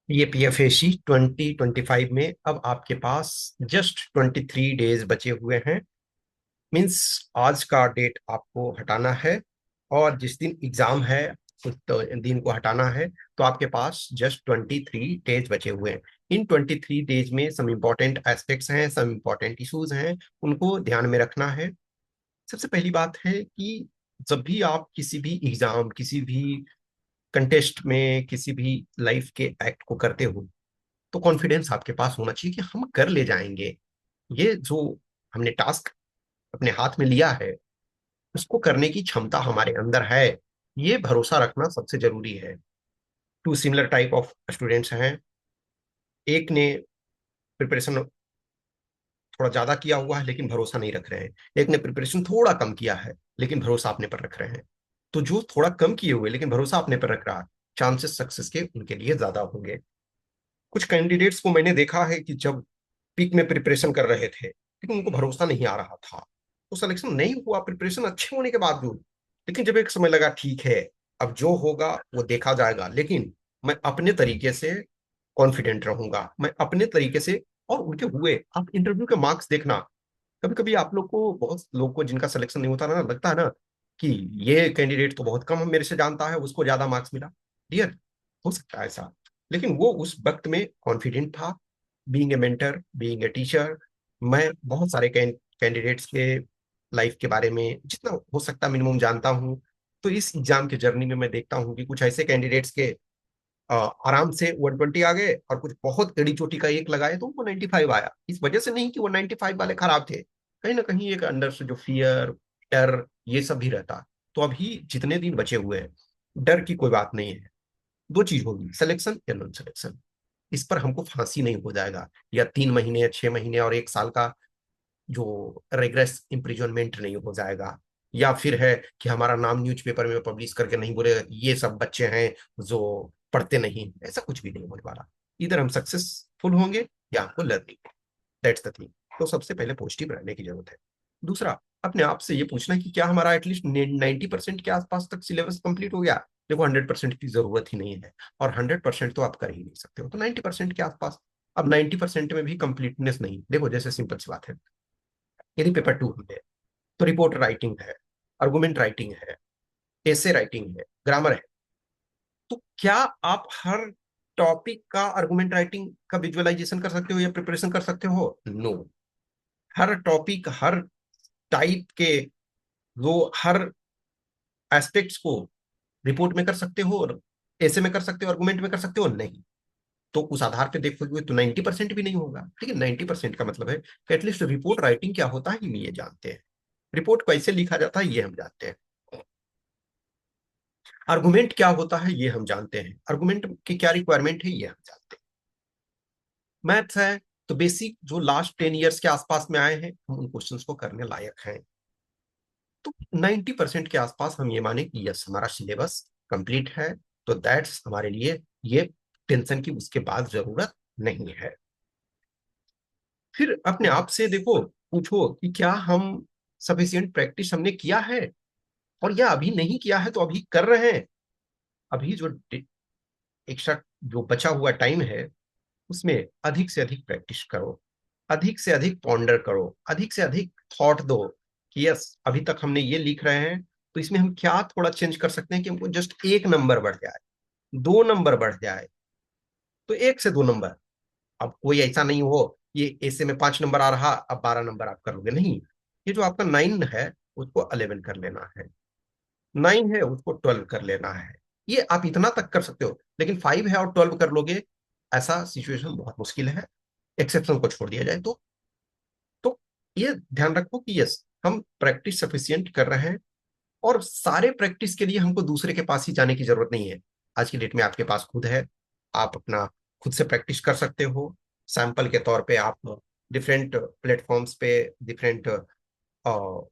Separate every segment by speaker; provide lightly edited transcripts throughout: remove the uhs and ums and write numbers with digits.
Speaker 1: ये पीएफएसी 2025 में अब आपके पास जस्ट 23 डेज बचे हुए हैं। मीन्स आज का डेट आपको हटाना है और जिस दिन एग्जाम है उस दिन को हटाना है। तो आपके पास जस्ट 23 डेज बचे हुए हैं। इन 23 डेज में सम इम्पोर्टेंट एस्पेक्ट्स हैं, सम इम्पोर्टेंट इश्यूज हैं, उनको ध्यान में रखना है। सबसे पहली बात है कि जब भी आप किसी भी एग्जाम, किसी भी कंटेस्ट में, किसी भी लाइफ के एक्ट को करते हो, तो कॉन्फिडेंस आपके पास होना चाहिए कि हम कर ले जाएंगे। ये जो हमने टास्क अपने हाथ में लिया है, उसको करने की क्षमता हमारे अंदर है। ये भरोसा रखना सबसे जरूरी है। Two similar type of students हैं। एक ने प्रिपरेशन थोड़ा ज्यादा किया हुआ है लेकिन भरोसा नहीं रख रहे हैं। एक ने प्रिपरेशन थोड़ा कम किया है लेकिन भरोसा अपने पर रख रहे हैं। तो जो थोड़ा कम किए हुए लेकिन भरोसा अपने पर रख रहा है, चांसेस सक्सेस के उनके लिए ज्यादा होंगे। कुछ कैंडिडेट्स को मैंने देखा है कि जब पीक में प्रिपरेशन कर रहे थे लेकिन उनको भरोसा नहीं आ रहा था, तो सिलेक्शन नहीं हुआ प्रिपरेशन अच्छे होने के बावजूद। लेकिन जब एक समय लगा ठीक है, अब जो होगा वो देखा जाएगा, लेकिन मैं अपने तरीके से कॉन्फिडेंट रहूंगा, मैं अपने तरीके से। और उनके हुए आप इंटरव्यू के मार्क्स देखना। कभी कभी आप लोग को, बहुत लोग को जिनका सिलेक्शन नहीं होता ना, लगता है ना कि ये कैंडिडेट तो बहुत कम मेरे से जानता है, उसको ज्यादा मार्क्स मिला। डियर, हो सकता है ऐसा, लेकिन वो उस वक्त में कॉन्फिडेंट था। Being a mentor, being a teacher, मैं बहुत सारे कैंडिडेट्स के लाइफ के बारे में जितना हो सकता मिनिमम जानता हूँ। तो इस एग्जाम के जर्नी में मैं देखता हूँ कि कुछ ऐसे कैंडिडेट्स के आराम से 120 आ गए, और कुछ बहुत एड़ी चोटी का एक लगाए तो वो 95 आया। इस वजह से नहीं कि वो 95 वाले खराब थे, कहीं ना कहीं एक अंदर से जो फियर, डर, ये सब भी रहता। तो अभी जितने दिन बचे हुए हैं, डर की कोई बात नहीं है। दो चीज होगी, सिलेक्शन या नॉन सिलेक्शन। इस पर हमको फांसी नहीं हो जाएगा, या 3 महीने या 6 महीने और 1 साल का जो रेग्रेस इम्प्रिजनमेंट नहीं हो जाएगा, या फिर है कि हमारा नाम न्यूज़पेपर में पब्लिश करके नहीं बोलेगा कि ये सब बच्चे हैं जो पढ़ते नहीं। ऐसा कुछ भी नहीं होने वाला। इधर हम सक्सेसफुल होंगे या हमको लर्निंग। That's the thing. तो सबसे पहले पॉजिटिव रहने की जरूरत है। दूसरा, अपने आप से ये पूछना कि क्या हमारा एटलीस्ट 90% के आसपास तक सिलेबस कंप्लीट हो गया। देखो, 100% की जरूरत ही नहीं है, और 100% तो आप कर ही नहीं सकते हो, तो 90% के आसपास। अब 90% में भी कंप्लीटनेस नहीं। देखो, जैसे सिंपल सी बात है, यदि पेपर 2 है तो रिपोर्ट राइटिंग है, आर्गुमेंट राइटिंग है, एसे राइटिंग है, ग्रामर है। तो क्या आप हर टॉपिक का आर्गुमेंट राइटिंग का विजुअलाइजेशन कर सकते हो या प्रिपरेशन कर सकते हो? नो। हर टॉपिक, हर टाइप के, वो हर एस्पेक्ट्स को रिपोर्ट में कर सकते हो और ऐसे में कर सकते हो, आर्गुमेंट में कर सकते हो? नहीं। तो उस आधार पे देखोगे तो 90% भी नहीं होगा। लेकिन 90% का मतलब है कि एटलीस्ट रिपोर्ट राइटिंग क्या होता है हम ये जानते हैं, रिपोर्ट कैसे लिखा जाता है ये हम जानते हैं, आर्गुमेंट क्या होता है ये हम जानते हैं, आर्गुमेंट की क्या रिक्वायरमेंट है ये हम जानते हैं। मैथ्स है तो बेसिक जो लास्ट 10 ईयर्स के आसपास में आए हैं, हम उन क्वेश्चंस को करने लायक हैं। तो 90% के आसपास हम ये माने कि यस, हमारा सिलेबस कंप्लीट है। तो दैट्स हमारे लिए ये टेंशन की उसके बाद जरूरत नहीं है। फिर अपने आप से देखो, पूछो कि क्या हम सफिशिएंट प्रैक्टिस हमने किया है, और या अभी नहीं किया है तो अभी कर रहे हैं। अभी जो एक्स्ट्रा जो बचा हुआ टाइम है, उसमें अधिक से अधिक प्रैक्टिस करो, अधिक से अधिक पॉन्डर करो, अधिक से अधिक थॉट दो कि यस, अभी तक हमने ये लिख रहे हैं तो इसमें हम क्या थोड़ा चेंज कर सकते हैं कि हमको जस्ट 1 नंबर बढ़ जाए, 2 नंबर बढ़ जाए। तो 1 से 2 नंबर। अब कोई ऐसा नहीं हो ये ऐसे में 5 नंबर आ रहा, अब 12 नंबर आप करोगे नहीं। ये जो आपका 9 है उसको 11 कर लेना है, 9 है उसको 12 कर लेना है। ये आप इतना तक कर सकते हो, लेकिन 5 है और 12 कर लोगे, ऐसा सिचुएशन बहुत मुश्किल है, एक्सेप्शन को छोड़ दिया जाए तो ये ध्यान रखो कि यस, हम प्रैक्टिस सफिशियंट कर रहे हैं। और सारे प्रैक्टिस के लिए हमको दूसरे के पास ही जाने की जरूरत नहीं है। आज की डेट में आपके पास खुद है, आप अपना खुद से प्रैक्टिस कर सकते हो। सैंपल के तौर पे आप डिफरेंट प्लेटफॉर्म्स पे, डिफरेंट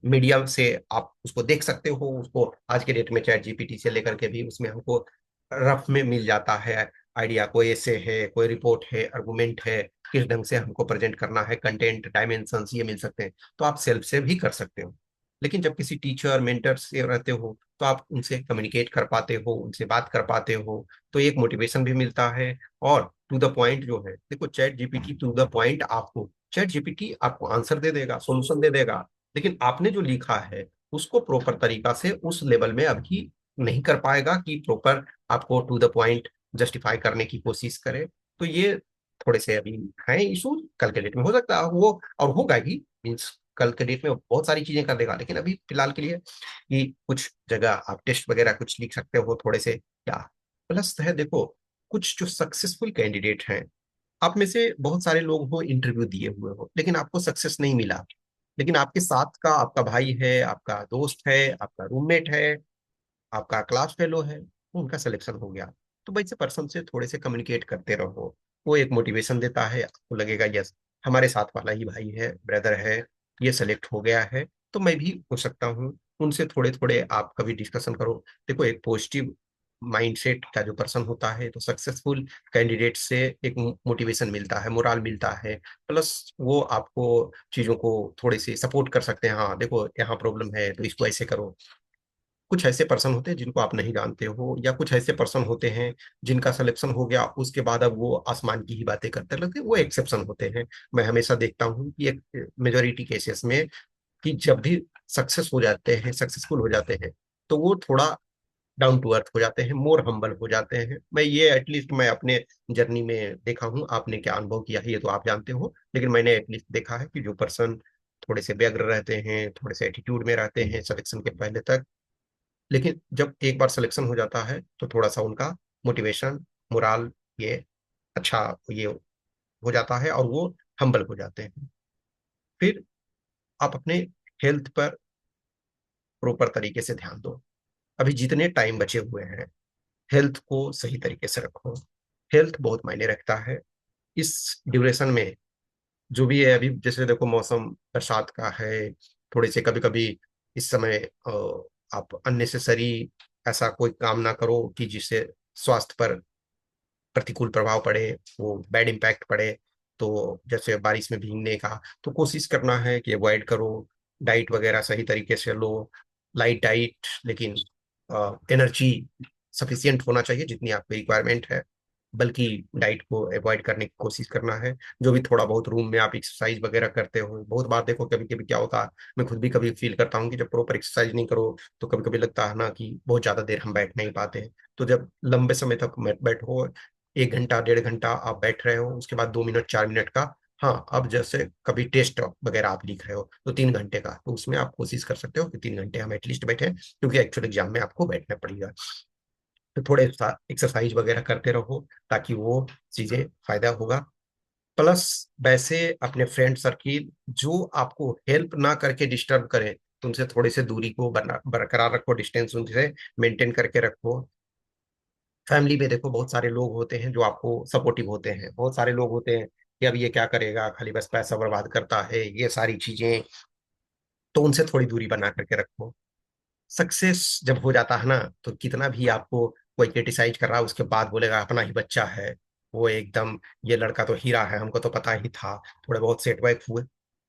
Speaker 1: मीडियम से आप उसको देख सकते हो। उसको आज के डेट में चैट जीपीटी से लेकर के भी उसमें हमको रफ में मिल जाता है आइडिया। कोई ऐसे है, कोई रिपोर्ट है, आर्गुमेंट है, किस ढंग से हमको प्रेजेंट करना है, कंटेंट, डायमेंशंस, ये मिल सकते हैं। तो आप सेल्फ से भी कर सकते हो। लेकिन जब किसी टीचर, मेंटर से रहते हो तो आप उनसे कम्युनिकेट कर पाते हो, उनसे बात कर पाते हो, तो एक मोटिवेशन भी मिलता है। और टू द पॉइंट जो है, देखो ChatGPT to the point, आपको चैट जीपीटी आपको आंसर दे देगा, सॉल्यूशन दे देगा, लेकिन आपने जो लिखा है उसको प्रॉपर तरीका से उस लेवल में अभी नहीं कर पाएगा कि प्रॉपर आपको टू द पॉइंट जस्टिफाई करने की कोशिश करे। तो ये थोड़े से अभी हैं इशू, कल के डेट में हो सकता है वो, और होगा ही, मीन्स कल के डेट में बहुत सारी चीजें कर देगा, लेकिन अभी फिलहाल के लिए कि कुछ जगह आप टेस्ट वगैरह कुछ लिख सकते हो थोड़े से क्या। प्लस है देखो, कुछ जो सक्सेसफुल कैंडिडेट हैं, आप में से बहुत सारे लोग हो इंटरव्यू दिए हुए हो लेकिन आपको सक्सेस नहीं मिला, लेकिन आपके साथ का आपका भाई है, आपका दोस्त है, आपका रूममेट है, आपका क्लास फेलो है, तो उनका सिलेक्शन हो गया। तो वैसे पर्सन से थोड़े से कम्युनिकेट करते रहो, वो एक मोटिवेशन देता है, आपको लगेगा यस हमारे साथ वाला ही भाई है, ब्रदर है, ये सेलेक्ट हो गया है, तो मैं भी हो सकता हूँ। उनसे थोड़े थोड़े आप कभी डिस्कशन करो। देखो एक पॉजिटिव माइंडसेट का जो पर्सन होता है, तो सक्सेसफुल कैंडिडेट से एक मोटिवेशन मिलता है, मोराल मिलता है, प्लस वो आपको चीजों को थोड़े से सपोर्ट कर सकते हैं, हाँ देखो यहाँ प्रॉब्लम है तो इसको ऐसे करो। कुछ ऐसे पर्सन होते हैं जिनको आप नहीं जानते हो, या कुछ ऐसे पर्सन होते हैं जिनका सिलेक्शन हो गया उसके बाद अब वो आसमान की ही बातें करते रहते हैं, वो एक्सेप्शन होते हैं। मैं हमेशा देखता हूँ कि एक मेजोरिटी केसेस में कि जब भी सक्सेस हो जाते हैं, सक्सेसफुल हो जाते हैं, तो वो थोड़ा डाउन टू अर्थ हो जाते हैं, मोर हम्बल हो जाते हैं। मैं ये एटलीस्ट मैं अपने जर्नी में देखा हूँ, आपने क्या अनुभव किया है ये तो आप जानते हो, लेकिन मैंने एटलीस्ट देखा है कि जो पर्सन थोड़े से व्यग्र रहते हैं, थोड़े से एटीट्यूड में रहते हैं सिलेक्शन के पहले तक, लेकिन जब एक बार सिलेक्शन हो जाता है तो थोड़ा सा उनका मोटिवेशन, मोराल, ये अच्छा ये हो जाता है और वो हम्बल हो जाते हैं। फिर आप अपने हेल्थ पर प्रॉपर तरीके से ध्यान दो। अभी जितने टाइम बचे हुए हैं, हेल्थ को सही तरीके से रखो। हेल्थ बहुत मायने रखता है इस ड्यूरेशन में। जो भी है अभी, जैसे देखो मौसम बरसात का है, थोड़े से कभी कभी इस समय आप अननेसेसरी ऐसा कोई काम ना करो कि जिससे स्वास्थ्य पर प्रतिकूल प्रभाव पड़े, वो बैड इम्पैक्ट पड़े। तो जैसे बारिश में भीगने का तो कोशिश करना है कि अवॉइड करो। डाइट वगैरह सही तरीके से लो, लाइट डाइट, लेकिन एनर्जी सफिशियंट होना चाहिए जितनी आपकी रिक्वायरमेंट है, बल्कि डाइट को अवॉइड करने की कोशिश करना है। जो भी थोड़ा बहुत रूम में आप एक्सरसाइज वगैरह करते हो, बहुत बार देखो कभी कभी क्या होता है, मैं खुद भी कभी फील करता हूँ कि जब प्रॉपर एक्सरसाइज नहीं करो तो कभी कभी लगता है ना कि बहुत ज्यादा देर हम बैठ नहीं पाते हैं। तो जब लंबे समय तक बैठो, 1 घंटा 1.5 घंटा आप बैठ रहे हो, उसके बाद 2 मिनट 4 मिनट का, हाँ अब जैसे कभी टेस्ट वगैरह आप लिख रहे हो तो 3 घंटे का, तो उसमें आप कोशिश कर सकते हो कि 3 घंटे हम एटलीस्ट बैठे, क्योंकि एक्चुअल एग्जाम में आपको बैठना पड़ेगा। तो थोड़े एक्सरसाइज वगैरह करते रहो ताकि वो चीजें फायदा होगा। प्लस वैसे अपने फ्रेंड सर्किल जो आपको हेल्प ना करके डिस्टर्ब करें, तुमसे थोड़ी से दूरी को बरकरार रखो, डिस्टेंस उनसे मेंटेन करके रखो। फैमिली में देखो बहुत सारे लोग होते हैं जो आपको सपोर्टिव होते हैं, बहुत सारे लोग होते हैं कि अब ये क्या करेगा, खाली बस पैसा बर्बाद करता है, ये सारी चीजें, तो उनसे थोड़ी दूरी बना करके रखो। सक्सेस जब हो जाता है ना, तो कितना भी आपको कोई क्रिटिसाइज कर रहा है उसके बाद बोलेगा अपना ही बच्चा है, वो एकदम ये लड़का तो हीरा है, हमको तो पता ही था, थोड़े बहुत सेटबैक हुए।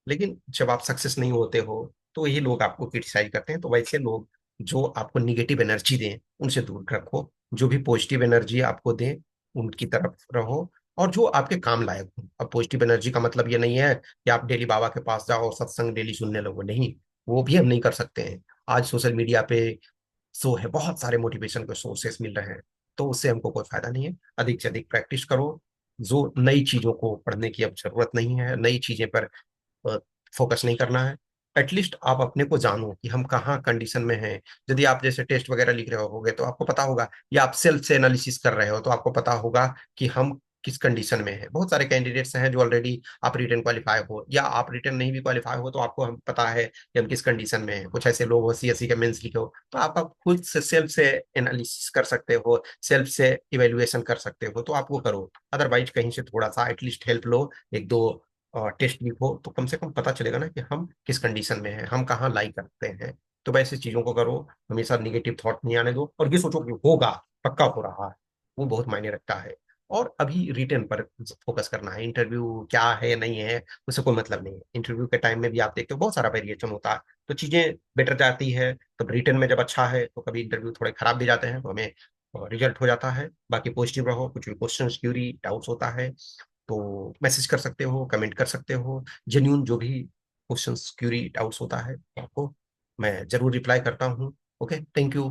Speaker 1: लेकिन जब आप सक्सेस नहीं होते हो तो यही लोग आपको क्रिटिसाइज करते हैं। तो वैसे लोग जो आपको निगेटिव एनर्जी दें उनसे दूर रखो, जो भी पॉजिटिव एनर्जी आपको दें उनकी तरफ रहो, और जो आपके काम लायक हो। अब पॉजिटिव एनर्जी का मतलब ये नहीं है कि आप डेली बाबा के पास जाओ और सत्संग डेली सुनने लगो, नहीं, वो भी हम नहीं कर सकते हैं। आज सोशल मीडिया पे शो है, बहुत सारे मोटिवेशन के सोर्सेस मिल रहे हैं, तो उससे हमको कोई फायदा नहीं है। अधिक से अधिक प्रैक्टिस करो। जो नई चीजों को पढ़ने की अब जरूरत नहीं है, नई चीजें पर फोकस नहीं करना है। एटलीस्ट आप अपने को जानो कि हम कहाँ कंडीशन में हैं। यदि आप जैसे टेस्ट वगैरह लिख रहे होगे तो आपको पता होगा, या आप सेल्फ से एनालिसिस कर रहे हो तो आपको पता होगा कि हम किस कंडीशन में है। बहुत सारे कैंडिडेट्स हैं जो ऑलरेडी आप रिटर्न क्वालिफाई हो, या आप रिटर्न नहीं भी क्वालिफाई हो तो आपको हम पता है कि हम किस कंडीशन में हैं। कुछ ऐसे लोग हो CSE के मेंस लिखे हो, तो आप खुद से सेल्फ से एनालिसिस कर सकते हो, सेल्फ से इवेल्युएशन कर सकते हो, तो आप वो करो। अदरवाइज कहीं से थोड़ा सा एटलीस्ट हेल्प लो, एक दो टेस्ट लिखो, तो कम से कम पता चलेगा ना कि हम किस कंडीशन में हैं, हम कहाँ लाई करते हैं। तो वैसे चीजों को करो, हमेशा निगेटिव थॉट नहीं आने दो, और ये सोचो कि होगा, पक्का हो रहा है, वो बहुत मायने रखता है। और अभी रिटर्न पर फोकस करना है, इंटरव्यू क्या है नहीं है उससे कोई मतलब नहीं है। इंटरव्यू के टाइम में भी आप देखते हो बहुत सारा वेरिएशन होता है, तो चीजें बेटर जाती है। तब रिटर्न में जब अच्छा है तो कभी इंटरव्यू थोड़े खराब भी जाते हैं, तो हमें रिजल्ट हो जाता है। बाकी पॉजिटिव रहो, कुछ भी क्वेश्चन क्यूरी डाउट्स होता है तो मैसेज कर सकते हो, कमेंट कर सकते हो। जेन्यून जो भी क्वेश्चन क्यूरी डाउट्स होता है तो आपको मैं जरूर रिप्लाई करता हूँ। Okay, thank you.